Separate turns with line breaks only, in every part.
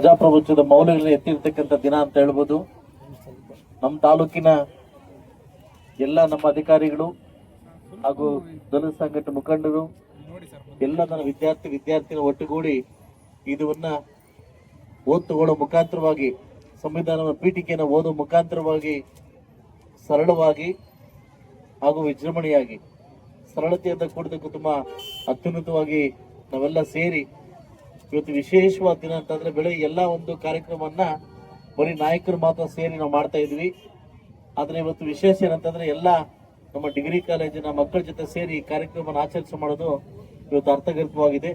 ಪ್ರಜಾಪ್ರಭುತ್ವದ ಮೌಲ್ಯಗಳನ್ನ ಎತ್ತಿರ್ತಕ್ಕಂಥ ದಿನ ಅಂತ ಹೇಳ್ಬೋದು. ನಮ್ಮ ತಾಲೂಕಿನ ಎಲ್ಲ ನಮ್ಮ ಅಧಿಕಾರಿಗಳು ಹಾಗೂ ದಲಿತ ಸಂಘಟನೆ ಮುಖಂಡರು ಎಲ್ಲ ನನ್ನ ವಿದ್ಯಾರ್ಥಿನ ಒಟ್ಟುಗೂಡಿ ಇದನ್ನ ತಗೊಳ್ಳೋ ಮುಖಾಂತರವಾಗಿ ಸಂವಿಧಾನದ ಪೀಠಿಕೆಯನ್ನು ಓದುವ ಮುಖಾಂತರವಾಗಿ ಸರಳವಾಗಿ ಹಾಗೂ ವಿಜೃಂಭಣೆಯಾಗಿ ಸರಳತೆಯಿಂದ ಕೂಡಿದ ಕುಟುಂಬ ಅತ್ಯುನ್ನತವಾಗಿ ನಾವೆಲ್ಲ ಸೇರಿ ಇವತ್ತು ವಿಶೇಷವಾದ ದಿನ ಅಂತಂದ್ರೆ ಬೆಳಗ್ಗೆ ಎಲ್ಲ ಒಂದು ಕಾರ್ಯಕ್ರಮವನ್ನ ಬರೀ ನಾಯಕರು ಮಾತ್ರ ಸೇರಿ ನಾವು ಮಾಡ್ತಾ ಇದ್ವಿ. ಆದ್ರೆ ಇವತ್ತು ವಿಶೇಷ ಏನಂತಂದ್ರೆ ಎಲ್ಲ ನಮ್ಮ ಡಿಗ್ರಿ ಕಾಲೇಜಿನ ಮಕ್ಕಳ ಜೊತೆ ಸೇರಿ ಕಾರ್ಯಕ್ರಮವನ್ನು ಆಚರಿಸಿ ಮಾಡೋದು ಇವತ್ತು ಅರ್ಥಗರ್ಭವಾಗಿದೆ.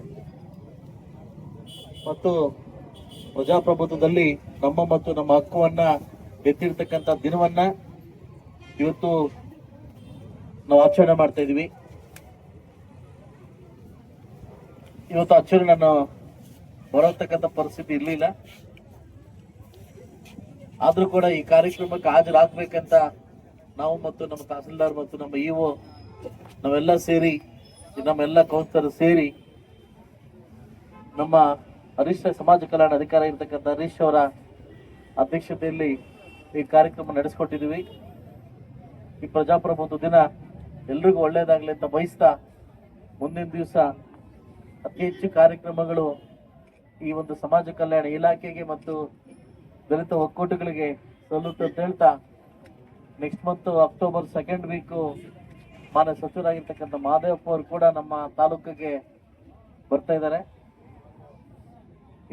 ಮತ್ತು ಪ್ರಜಾಪ್ರಭುತ್ವದಲ್ಲಿ ನಮ್ಮ ಮತ್ತು ನಮ್ಮ ಹಕ್ಕುವನ್ನ ಎತ್ತಿರ್ತಕ್ಕಂಥ ದಿನವನ್ನ ಇವತ್ತು ನಾವು ಆಚರಣೆ ಮಾಡ್ತಾ ಇದೀವಿ. ಇವತ್ತು ಆಚರಣೆ ನಾನು ಬರತಕ್ಕಂಥ ಪರಿಸ್ಥಿತಿ ಇರಲಿಲ್ಲ. ಆದ್ರೂ ಕೂಡ ಈ ಕಾರ್ಯಕ್ರಮಕ್ಕೆ ಹಾಜರಾಗಬೇಕಂತ ನಾವು ಮತ್ತು ನಮ್ಮ ತಹಸೀಲ್ದಾರ್ ಮತ್ತು ನಮ್ಮ ಇಒ ನಾವೆಲ್ಲ ಸೇರಿ ನಮ್ಮೆಲ್ಲ ಕೌನ್ಸಿಲರ್ ಸೇರಿ ನಮ್ಮ ಹರೀಶ್ ಸಮಾಜ ಕಲ್ಯಾಣ ಅಧಿಕಾರಿ ಇರ್ತಕ್ಕಂಥ ಹರೀಶ್ ಅವರ ಅಧ್ಯಕ್ಷತೆಯಲ್ಲಿ ಈ ಕಾರ್ಯಕ್ರಮ ನಡೆಸಿಕೊಟ್ಟಿದ್ದೀವಿ. ಈ ಪ್ರಜಾಪ್ರಭುತ್ವ ದಿನ ಎಲ್ರಿಗೂ ಒಳ್ಳೇದಾಗ್ಲಿ ಅಂತ ಬಯಸ್ತಾ ಮುಂದಿನ ದಿವಸ ಅತಿ ಹೆಚ್ಚು ಕಾರ್ಯಕ್ರಮಗಳು ಈ ಒಂದು ಸಮಾಜ ಕಲ್ಯಾಣ ಇಲಾಖೆಗೆ ಮತ್ತು ದಲಿತ ಒಕ್ಕೂಟಗಳಿಗೆ ಸಲ್ಲುತ್ತೆ ಅಂತ ಹೇಳ್ತಾ next month October 2nd week ಮಾನ್ಯ ಸಚಿವರಾಗಿರ್ತಕ್ಕಂಥ ಮಹದೇವಪ್ಪ ಅವರು ಕೂಡ ನಮ್ಮ ತಾಲೂಕಿಗೆ ಬರ್ತಾ ಇದ್ದಾರೆ.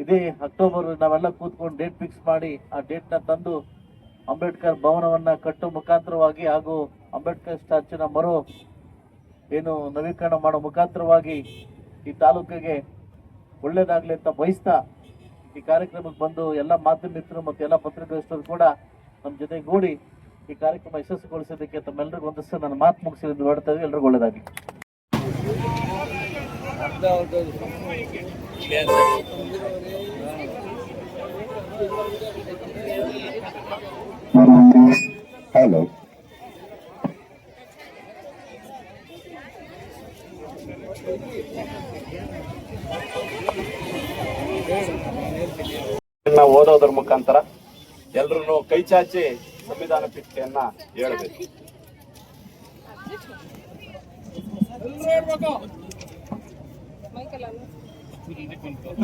ಇದೇ ಅಕ್ಟೋಬರ್ ನಾವೆಲ್ಲ ಕೂತ್ಕೊಂಡು ಡೇಟ್ ಫಿಕ್ಸ್ ಮಾಡಿ ಆ ಡೇಟ್ನ ತಂದು ಅಂಬೇಡ್ಕರ್ ಭವನವನ್ನ ಕಟ್ಟುವ ಮುಖಾಂತರವಾಗಿ ಹಾಗೂ ಅಂಬೇಡ್ಕರ್ ಸ್ಟ್ಯಾಚ್ಯೂನ ಏನು ನವೀಕರಣ ಮಾಡೋ ಮುಖಾಂತರವಾಗಿ ಈ ತಾಲೂಕಿಗೆ ಒಳ್ಳೇದಾಗ್ಲಿ ಅಂತ ಬಯಸ್ತಾ ಈ ಕಾರ್ಯಕ್ರಮಕ್ಕೆ ಬಂದು ಎಲ್ಲ ಮಾಧ್ಯಮ ಮಿತ್ರರು ಮತ್ತು ಎಲ್ಲ ಪತ್ರಿಕೋಸ್ತರು ಕೂಡ ನಮ್ಮ ಜೊತೆಗೂಡಿ ಈ ಕಾರ್ಯಕ್ರಮ ಯಶಸ್ವಿಗೊಳಿಸೋದಕ್ಕೆ ತಮ್ಮೆಲ್ಲರಿಗೂ ಒಂದಷ್ಟು ನನ್ನ ಮಾತು ಮುಗಿಸಿ ಹೊಡ್ತಾ ಇದ್ದೀವಿ. ಎಲ್ರಿಗೂ ಒಳ್ಳೇದಾಗಲಿ.
ಹಲೋ,
ಓದೋದ್ರ ಮುಖಾಂತರ ಎಲ್ರು ಕೈ ಚಾಚಿ ಸಂವಿಧಾನ ಪೀಠಿಕೆಯನ್ನ ಹೇಳಬೇಕು.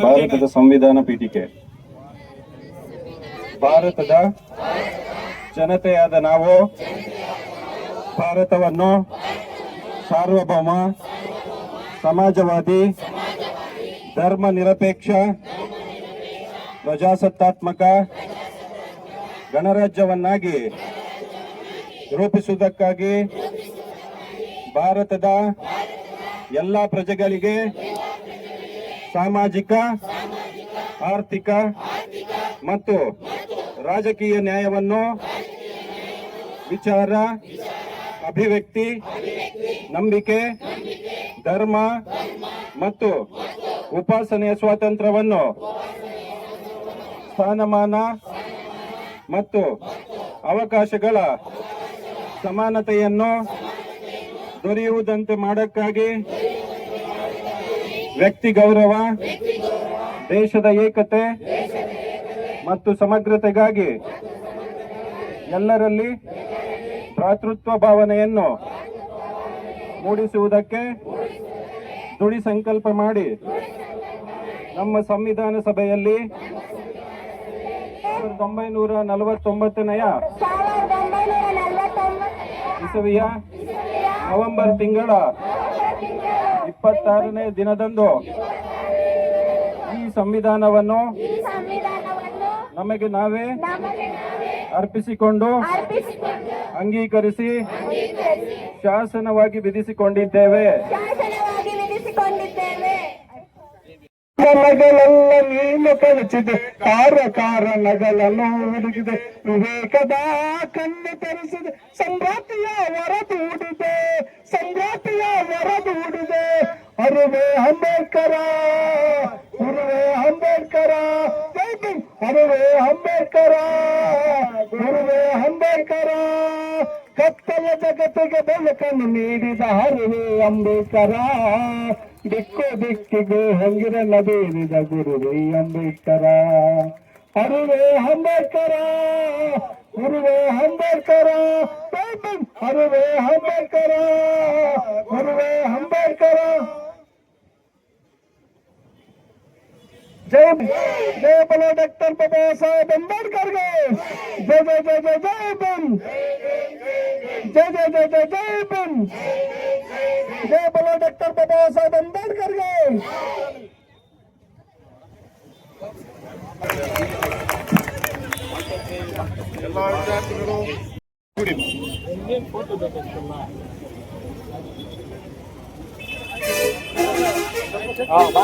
ಭಾರತದ ಸಂವಿಧಾನ ಪೀಠಿಕೆ. ಭಾರತದ ಜನತೆಯಾದ ನಾವು ಭಾರತವನ್ನು ಸಾರ್ವಭೌಮ, ಸಮಾಜವಾದಿ, ಧರ್ಮ ನಿರಪೇಕ್ಷ, ಪ್ರಜಾಸತ್ತಾತ್ಮಕ ಗಣರಾಜ್ಯವನ್ನಾಗಿ ರೂಪಿಸುವುದಕ್ಕಾಗಿ ಭಾರತದ ಎಲ್ಲ ಪ್ರಜೆಗಳಿಗೆ ಸಾಮಾಜಿಕ, ಆರ್ಥಿಕ ಮತ್ತು ರಾಜಕೀಯ ನ್ಯಾಯವನ್ನು, ವಿಚಾರ, ಅಭಿವ್ಯಕ್ತಿ, ನಂಬಿಕೆ, ಧರ್ಮ ಮತ್ತು ಉಪಾಸನೆಯ ಸ್ವಾತಂತ್ರ್ಯವನ್ನು, ಸ್ಥಾನಮಾನ ಮತ್ತು ಅವಕಾಶಗಳ ಸಮಾನತೆಯನ್ನು ದೊರೆಯುವುದಂತೆ ಮಾಡೋಕ್ಕಾಗಿ ವ್ಯಕ್ತಿ ಗೌರವ, ದೇಶದ ಏಕತೆ ಮತ್ತು ಸಮಗ್ರತೆಗಾಗಿ ಎಲ್ಲರಲ್ಲಿ ಭ್ರಾತೃತ್ವ ಭಾವನೆಯನ್ನು ಮೂಡಿಸುವುದಕ್ಕೆ ದೃಢ ಸಂಕಲ್ಪ ಮಾಡಿ ನಮ್ಮ ಸಂವಿಧಾನ ಸಭೆಯಲ್ಲಿ 1949ನೇ ಇಸವಿಯ ನವೆಂಬರ್ ತಿಂಗಳ 26ನೇ ದಿನದಂದು ಈ ಸಂವಿಧಾನವನ್ನು ನಮಗೆ ನಾವೇ ಅರ್ಪಿಸಿಕೊಂಡು ಅಂಗೀಕರಿಸಿ ಶಾಸನವಾಗಿ ವಿಧಿಸಿಕೊಂಡಿದ್ದೇವೆ. ನಗಲೆಲ್ಲ ನೀನು ಕಲಿಸಿದೆ, ಕಾರಣಗಳನ್ನು ಹುಡುಗಿದೆ, ವಿವೇಕದ ಕಣ್ಣು ತರಿಸಿದೆ, ಸಂಗಾತಿಯ ವರದೂಡಿದೆ, ಅರುವೆ ಅಂಬೇಡ್ಕರ, ಕತ್ತಲ ಜಗತ್ತಿಗೆ ಬೆಳಕನ್ನು ನೀಡಿದ ಹರುವೆ ಅಂಬೇಡ್ಕರ, ದಿಕ್ಕು ದಿಕ್ಕಿಗೆ ಹಂಗಿರಲ್ಲ ಬೇರಿದ ಗುರುವೇ ಅಂಬೇಡ್ಕರ. ಅರುವೆ ಅಂಬೇಡ್ಕರ ಗುರುವೆ ಅಂಬೇಡ್ಕರ ಅರುವೆ ಅಂಬೇಡ್ಕರ ಗುರುವೆ ಅಂಬೇಡ್ಕರ जय जय बोलो डॉक्टर बाबा साहेब अम्बेडकर के जय जय जय जय जय भीम जय जय जय जय जय भीम जय बोलो डॉक्टर बाबा साहेब अम्बेडकर के
ಎಲ್ಲ ವಿದ್ಯಾರ್ಥಿಗಳು ಕೂಡಿ
ಹಾ, ಬಾ.